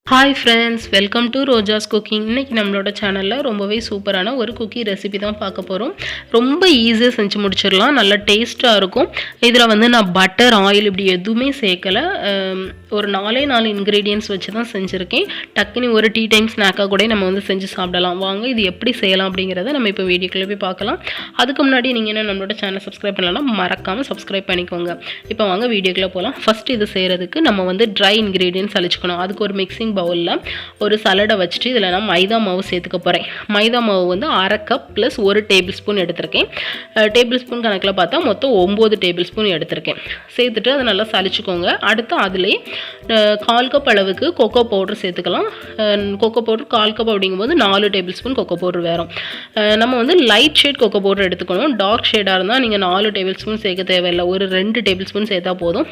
Hi friends, welcome to ROJAS cooking. இன்னைக்கு நம்மளோட சேனல்ல ரொம்பவே சூப்பரான ஒரு குக்கி ரெசிபி தான் பார்க்க போறோம். ரொம்ப ஈஸியா செஞ்சு முடிச்சிடலாம். நல்ல டேஸ்டா இருக்கும். இதுல வந்து நான் பட்டர், ஆயில் இப்படி எதுவுமே சேர்க்கல. ஒரு 4 இன்கிரீடியன்ட்ஸ் வச்சு தான் செஞ்சிருக்கேன். டக்குனு ஒரு டீ டைம் ஸ்நாக்கா கூட நம்ம வந்து செஞ்சு சாப்பிடலாம். வாங்க இது எப்படி செய்யலாம் அப்படிங்கறத நம்ம இப்போ வீடியோக்குள்ள போய் பார்க்கலாம். அதுக்கு முன்னாடி நீங்க என்ன நம்மளோட சேனலை சப்ஸ்கிரைப் பண்ணலனா மறக்காம சப்ஸ்கிரைப் பண்ணிக்கோங்க. இப்போ வாங்க வீடியோக்குள்ள போலாம். ஃபர்ஸ்ட் இது செய்யறதுக்கு நம்ம வந்து ட்ரை இன்கிரீடியன்ட்ஸ் அழிச்சுக்கணும். அதுக்கு ஒரு மிக்சிங் பவுல்ல ஒரு சலடை வச்சுட்டு இதில் நான் மைதா மாவு சேர்த்துக்க போகிறேன். மைதா மாவு வந்து 1/2 கப் ப்ளஸ் 1 டேபிள் ஸ்பூன் எடுத்திருக்கேன். டேபிள் ஸ்பூன் கணக்கில் பார்த்தா மொத்தம் 9 டேபிள் ஸ்பூன் எடுத்திருக்கேன். சேர்த்துட்டு அதை நல்லா சலிச்சுக்கோங்க. அடுத்து அதிலே 1/4 கப் அளவுக்கு கொக்கோ பவுடர் சேர்த்துக்கலாம். கொக்கோ பவுடர் 1/4 கப் அப்படிங்கும்போது 4 டேபிள் ஸ்பூன் கொக்கோ பவுடர் வேறும். நம்ம வந்து லைட் ஷேட் கொக்கோ பவுடர் எடுத்துக்கணும். டார்க் ஷேடாக இருந்தால் நீங்கள் 4 டேபிள் ஸ்பூன் சேர்க்க தேவையில்லை. ஒரு 2 டேபிள் ஸ்பூன் சேர்த்தா போதும்.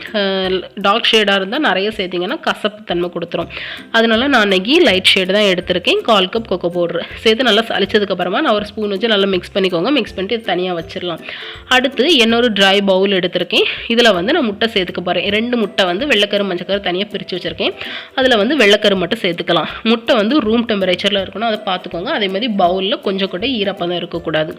டார்க் ஷேடாக இருந்தால் நிறைய சேர்த்திங்கன்னா கசப்பு தன்மை கொடுத்துரும். அதனால நான் நெகி லைட் ஷேட் தான் எடுத்திருக்கேன். 1/4 கப் கொக்கோ பவுடர் சேர்த்து நல்லா சலிச்சதுக்கப்புறமா நான் ஒரு ஸ்பூன் வச்சு நல்லா மிக்ஸ் பண்ணிக்கோங்க. மிக்ஸ் பண்ணிட்டு இது தனியாக வச்சிடலாம். அடுத்து இன்னொரு ட்ரை பவுல் எடுத்திருக்கேன். இதில் வந்து நான் முட்டை சேர்த்துக்க போகிறேன். 2 முட்டை வந்து வெள்ளைக்கரு மஞ்சக்கரு தனியாக பிரித்து வச்சுருக்கேன். அதில் வந்து வெள்ளைக்கரு மட்டும் சேர்த்துக்கலாம். முட்டை வந்து ரூம் டெம்பரேச்சரில் இருக்கணும், அதை பார்த்துக்கோங்க. அதே மாதிரி பவுலில் கொஞ்சம் கூட ஈரப்பதம் இருக்கக்கூடாது.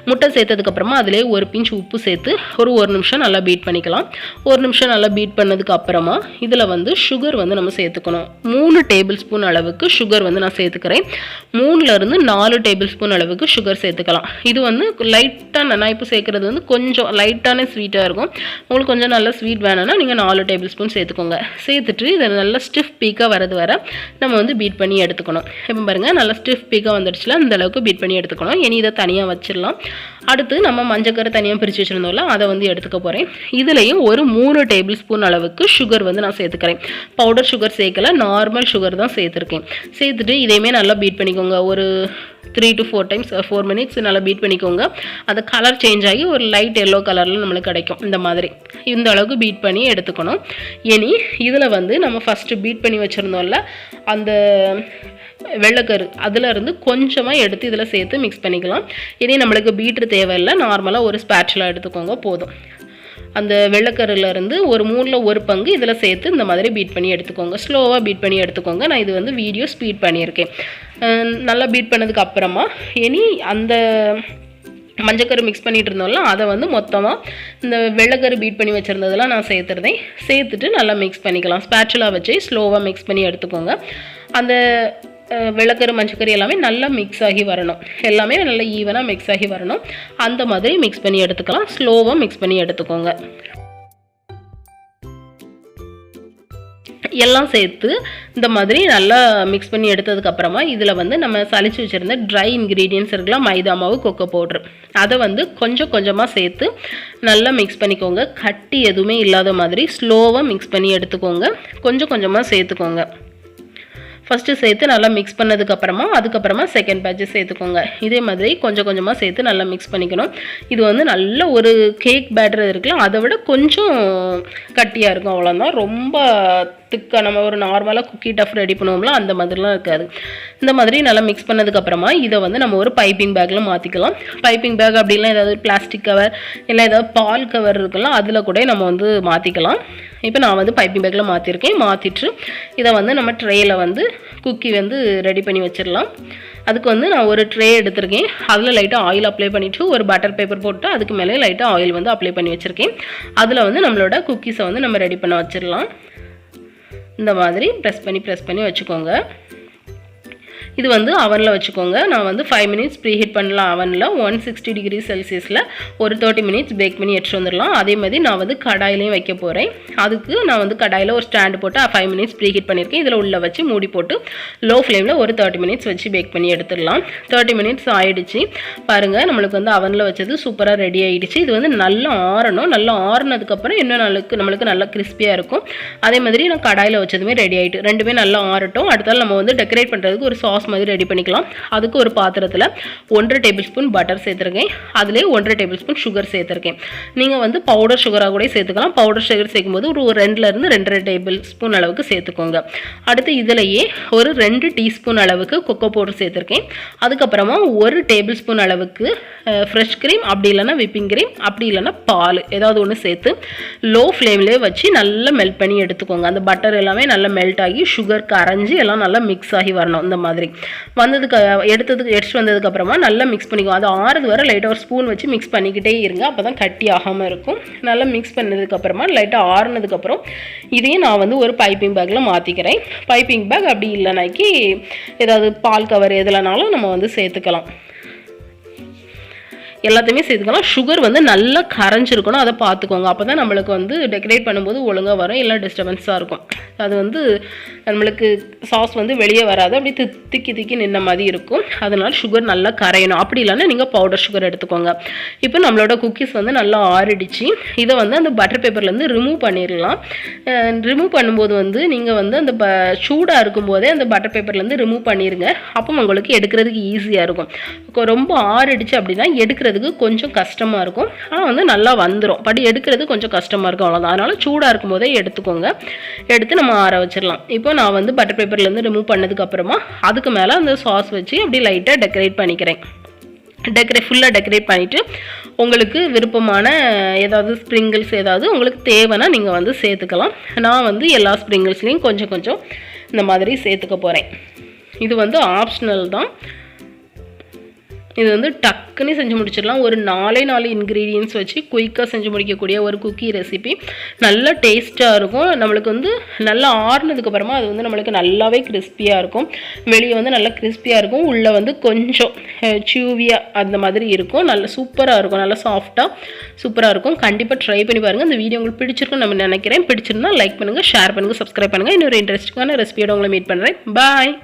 முட்டை சேர்த்ததுக்கப்புறமா அதிலே ஒரு பிஞ்ச் உப்பு சேர்த்து ஒரு நிமிஷம் நல்லா பீட் பண்ணிக்கலாம். 1 நிமிஷம் நல்லா பீட் பண்ணதுக்கு அப்புறமா இதில் வந்து சுகர் வந்து நம்ம சேர்த்துக்கணும். 3 டேபிள் ஸ்பூன் அளவுக்கு சுகர் வந்து நான் சேர்த்துக்கிறேன். 3லேருந்து 4 டேபிள் ஸ்பூன் அளவுக்கு சுகர் சேர்த்துக்கலாம். இது வந்து லைட்டாக நான் இப்போ சேர்க்குறது வந்து கொஞ்சம் லைட்டான ஸ்வீட்டாக இருக்கும். உங்களுக்கு கொஞ்சம் நல்ல ஸ்வீட் வேணும்னா நீங்கள் 4 டேபிள் ஸ்பூன் சேர்த்துக்கோங்க. சேர்த்துட்டு இதை நல்லா ஸ்டிஃப் பீக்காக வரது வர நம்ம வந்து பீட் பண்ணி எடுத்துக்கணும். இப்போ பாருங்கள் நல்லா ஸ்டிஃப் பீக்காக வந்துடுச்சுல, அந்த அளவுக்கு பீட் பண்ணி எடுத்துக்கணும். இனி இதை தனியாக வச்சிடலாம். அடுத்து நம்ம மஞ்சக்கரை தனியாக பிரித்து வச்சுருந்தோம்ல, அதை வந்து எடுத்துக்க போகிறேன். இதுலேயும் ஒரு 3 டேபிள் ஸ்பூன் அளவுக்கு சுகர் வந்து நான் சேர்த்துக்கிறேன். பவுடர் சுகர் சேர்க்கல, நார்மல் சுகர் தான் சேர்த்துருக்கேன். சேர்த்துட்டு இதையுமே நல்லா பீட் பண்ணிக்கோங்க. ஒரு 3 to 4 மினிட்ஸ் நல்லா பீட் பண்ணிக்கோங்க. அந்த கலர் சேஞ்ச் ஆகி ஒரு லைட் எல்லோ கலரில் நம்மளுக்கு கிடைக்கும். இந்த மாதிரி இந்த அளவுக்கு பீட் பண்ணி எடுத்துக்கணும். இனி இதில் வந்து நம்ம ஃபஸ்ட்டு பீட் பண்ணி வச்சுருந்தோம்ல அந்த வெள்ளைக்கரு, அதில் இருந்து கொஞ்சமாக எடுத்து இதில் சேர்த்து மிக்ஸ் பண்ணிக்கலாம். இனி நம்மளுக்கு பீட்ரு தேவையில்லை, நார்மலாக ஒரு ஸ்பேட்சுலா எடுத்துக்கோங்க போதும். அந்த வெள்ளைக்கருலேருந்து ஒரு 1/3 பங்கு இதில் சேர்த்து இந்த மாதிரி பீட் பண்ணி எடுத்துக்கோங்க. ஸ்லோவாக பீட் பண்ணி எடுத்துக்கோங்க. நான் இது வந்து வீடியோ ஸ்பீட் பண்ணியிருக்கேன். நல்லா பீட் பண்ணதுக்கு அப்புறமா இனி அந்த மஞ்சக்கரு மிக்ஸ் பண்ணிட்டு இருந்தோம்ல, அதை வந்து மொத்தமாக இந்த வெள்ளைக்கரு பீட் பண்ணி வச்சுருந்ததெல்லாம் நான் சேர்த்துருந்தேன். சேர்த்துட்டு நல்லா மிக்ஸ் பண்ணிக்கலாம். ஸ்பேட்சுலா வச்சு ஸ்லோவாக மிக்ஸ் பண்ணி எடுத்துக்கோங்க. அந்த வெள்ளைக்கரு மஞ்சக்கரு எல்லாமே நல்லா மிக்ஸ் ஆகி வரணும். எல்லாமே நல்லா ஈவனாக மிக்ஸ் ஆகி வரணும். அந்த மாதிரி மிக்ஸ் பண்ணி எடுத்துக்கலாம். ஸ்லோவாக மிக்ஸ் பண்ணி எடுத்துக்கோங்க. எல்லாம் சேர்த்து இந்த மாதிரி நல்லா மிக்ஸ் பண்ணி எடுத்ததுக்கப்புறமா இதில் வந்து நம்ம சலிச்சு வச்சுருந்த ட்ரை இன்க்ரீடியன்ட்ஸ் இருக்கலாம், மைதா மாவு, கொக்கோ பவுட்ரு, அதை வந்து கொஞ்சம் கொஞ்சமாக சேர்த்து நல்லா மிக்ஸ் பண்ணிக்கோங்க. கட்டி எதுவுமே இல்லாத மாதிரி ஸ்லோவாக மிக்ஸ் பண்ணி எடுத்துக்கோங்க. கொஞ்சம் கொஞ்சமாக சேர்த்துக்கோங்க. ஃபஸ்ட்டு சேர்த்து நல்லா மிக்ஸ் பண்ணதுக்கப்புறமா அதுக்கப்புறமா செகண்ட் பேட்சை சேர்த்துக்கோங்க. இதே மாதிரி கொஞ்சம் கொஞ்சமாக சேர்த்து நல்லா மிக்ஸ் பண்ணிக்கணும். இது வந்து நல்ல ஒரு கேக் பேட்டர் இருக்குல்ல, அதை விட கொஞ்சம் கட்டியாக இருக்கும், அவ்வளோதான். ரொம்ப திக்காக நம்ம ஒரு நார்மலாக குக்கி டஃப் ரெடி பண்ணுவோம்ல, அந்த மாதிரிலாம் இருக்காது. இந்த மாதிரி நல்லா மிக்ஸ் பண்ணதுக்கப்புறமா இதை வந்து நம்ம ஒரு பைப்பிங் பேக்கில் மாற்றிக்கலாம். பைப்பிங் பேக் அப்படிலாம் ஏதாவது பிளாஸ்டிக் கவர் இல்லை ஏதாவது பால் கவர் இருக்குல்ல, அதில் கூட நம்ம வந்து மாற்றிக்கலாம். இப்போ நான் வந்து பைப்பிங் பேக்கில் மாற்றிருக்கேன். மாற்றிட்டு இதை வந்து நம்ம ட்ரேயில் வந்து குக்கி வந்து ரெடி பண்ணி வச்சிடலாம். அதுக்கு வந்து நான் ஒரு ட்ரே எடுத்திருக்கேன். அதில் லைட்டாக ஆயில் அப்ளை பண்ணிவிட்டு ஒரு பட்டர் பேப்பர் போட்டு அதுக்கு மேலே லைட்டாக ஆயில் வந்து அப்ளை பண்ணி வச்சுருக்கேன். அதில் வந்து நம்மளோட குக்கீஸை வந்து நம்ம ரெடி பண்ண வச்சிடலாம். இந்த மாதிரி ப்ரெஸ் பண்ணி வச்சுக்கோங்க. இது வந்து அவனில் வச்சுக்கோங்க. நான் வந்து 5 மினிட்ஸ் ப்ரீ ஹீட் பண்ணலாம். அவனில் 160 டிகிரி செல்சியஸில் ஒரு 30 மினிட்ஸ் பேக் பண்ணி எடுத்துகிட்டு வந்துடலாம். அதே மாதிரி நான் வந்து கடாயிலையும் வைக்க போகிறேன். அதுக்கு நான் வந்து கடாயில் ஒரு ஸ்டாண்டு போட்டு 5 மினிட்ஸ் ப்ரீ ஹீட் பண்ணியிருக்கேன். இதில் உள்ள வச்சு மூடி போட்டு லோ ஃப்ளேமில் ஒரு 30 மினிட்ஸ் வச்சு பேக் பண்ணி எடுத்துடலாம். 30 மினிட்ஸ் ஆகிடுச்சு பாருங்கள். நம்மளுக்கு வந்து அவனில் வச்சது சூப்பராக ரெடி ஆகிடுச்சு. இது வந்து நல்லா ஆறணும். நல்லா ஆறுனதுக்கப்புறம் இன்னும் நம்மளுக்கு நல்லா கிறிஸ்பியாக இருக்கும். அதே மாதிரி நான் கடாயில் வச்சதுமே ரெடி ஆகிட்டு ரெண்டுமே நல்லா ஆறட்டும். அடுத்தால் நம்ம வந்து டெக்கரேட் பண்ணுறதுக்கு ஒரு சாஸ் மாதிரி ரெடி பண்ணிக்கலாம். அதுக்கு ஒரு பாத்திரத்தில் 1.5 டேபிள் ஸ்பூன் பட்டர் சேர்த்துருக்கேன். அதிலே 1.5 டேபிள் ஸ்பூன் சுகர் சேர்த்துருக்கேன். நீங்கள் வந்து பவுடர் சுகராக கூட சேர்த்துக்கலாம். பவுடர் சுகர் சேர்க்கும்போது ஒரு 2லேருந்து 2.5 டேபிள் ஸ்பூன் அளவுக்கு சேர்த்துக்கோங்க. அடுத்து இதிலேயே ஒரு 2 டீஸ்பூன் அளவுக்கு கொக்கோ பவுடர் சேர்த்துருக்கேன். அதுக்கப்புறமா 1 டேபிள் ஸ்பூன் அளவுக்கு ஃப்ரெஷ் க்ரீம், அப்படி இல்லைன்னா விப்பிங் க்ரீம், அப்படி இல்லைன்னா பால் ஏதாவது ஒன்று சேர்த்து லோ ஃப்ளேம்லேயே வச்சு நல்லா மெல்ட் பண்ணி எடுத்துக்கோங்க. அந்த பட்டர் எல்லாமே நல்லா மெல்ட் ஆகி சுகர் கரைஞ்சி எல்லாம் நல்லா மிக்ஸ் ஆகி வரணும். இந்த மாதிரி எடுத்துட்டு வந்ததுக்கப்புறமா நல்லா மிக்ஸ் பண்ணிக்கோங்க. அது ஆறுது வரை லைட்டாக ஒரு ஸ்பூன் வச்சு மிக்ஸ் பண்ணிக்கிட்டே இருங்க. அப்போ தான் கட்டி ஆகாமல் இருக்கும். நல்லா மிக்ஸ் பண்ணதுக்கப்புறமா லைட்டாக ஆறுனதுக்கப்புறம் இதையும் நான் வந்து ஒரு பைப்பிங் பேக்கில் மாற்றிக்கிறேன். பைப்பிங் பேக் அப்படி இல்லைனாக்கி ஏதாவது பால் கவர் எதுலனாலும் நம்ம வந்து சேர்த்துக்கலாம். எல்லாத்தையுமே சேர்த்துக்கலாம். சுகர் வந்து நல்லா கரைஞ்சிருக்கணும், அதை பார்த்துக்கோங்க. அப்போ தான் நம்மளுக்கு வந்து டெக்கரேட் பண்ணும்போது ஒழுங்காக வரும், எல்லாம் டிஸ்டர்பன்ஸாக இருக்கும். அது வந்து நம்மளுக்கு சாஸ் வந்து வெளியே வராது, அப்படி திக்கி நின்ன மாதிரி இருக்கும். அதனால் சுகர் நல்லா கரையணும். அப்படி இல்லைன்னா நீங்கள் பவுடர் சுகர் எடுத்துக்கோங்க. இப்போ நம்மளோட குக்கீஸ் வந்து நல்லா ஆறிடுச்சு. இதை வந்து அந்த பட்டர் பேப்பர்லேருந்து ரிமூவ் பண்ணிடலாம். ரிமூவ் பண்ணும்போது வந்து நீங்கள் வந்து அந்த சூடாக இருக்கும்போதே அந்த பட்டர் பேப்பர்லேருந்து ரிமூவ் பண்ணிடுங்க. அப்போ உங்களுக்கு எடுக்கிறதுக்கு ஈஸியாக இருக்கும். ரொம்ப ஆறிடுச்சு அப்படின்னா எடுக்கிறதுக்கு கொஞ்சம் கஷ்டமாக இருக்கும். ஆனால் வந்து நல்லா வந்துடும். பட் எடுக்கிறது கொஞ்சம் கஷ்டமாக இருக்கும், அவ்வளோதான். அதனால் சூடாக இருக்கும் போதே எடுத்துக்கோங்க. எடுத்து நம்ம ஆற வச்சிடலாம். இப்போ நான் வந்து பட்டர் பேப்பர்லேருந்து ரிமூவ் பண்ணதுக்கப்புறமா அதுக்கு மேலே அந்த சாஸ் வச்சு அப்படி லைட்டாக டெக்கரேட் பண்ணிக்கிறேன். ஃபுல்லாக டெக்கரேட் பண்ணிவிட்டு உங்களுக்கு விருப்பமான ஏதாவது ஸ்ப்ரிங்கிள்ஸ் ஏதாவது உங்களுக்கு தேவைன்னா நீங்கள் வந்து சேர்த்துக்கலாம். நான் வந்து எல்லா ஸ்ப்ரிங்கிள்ஸ்லேயும் கொஞ்சம் கொஞ்சம் இந்த மாதிரி சேர்த்துக்க போகிறேன். இது வந்து ஆப்ஷனல் தான். இது வந்து டக்குன்னு செஞ்சு முடிச்சிடலாம். ஒரு 4 இன்க்ரீடியன்ஸ் வச்சு குயிக்காக செஞ்சு முடிக்கக்கூடிய ஒரு குக்கி ரெசிபி. நல்ல டேஸ்ட்டாக இருக்கும். நம்மளுக்கு வந்து நல்லா ஆறுனதுக்கப்புறமா அது வந்து நம்மளுக்கு நல்லாவே கிறிஸ்பியாக இருக்கும். வெளியே வந்து நல்லா கிறிஸ்பியாக இருக்கும், உள்ளே வந்து கொஞ்சம் சியூவியாக அந்த மாதிரி இருக்கும். நல்லா சூப்பராக இருக்கும், நல்லா சாஃப்டாக சூப்பராக இருக்கும். கண்டிப்பாக ட்ரை பண்ணி பாருங்கள். இந்த வீடியோ உங்களுக்கு பிடிச்சிருக்குன்னு நம்ம நினைக்கிறேன். பிடிச்சிருந்தா லைக் பண்ணுங்கள், ஷேர் பண்ணுங்கள், சப்ஸ்கிரைப் பண்ணுங்கள். இன்னொரு இன்ட்ரெஸ்டிங்கான ரெசிபியோட உங்களை மீட் பண்ணுறேன். பாய்.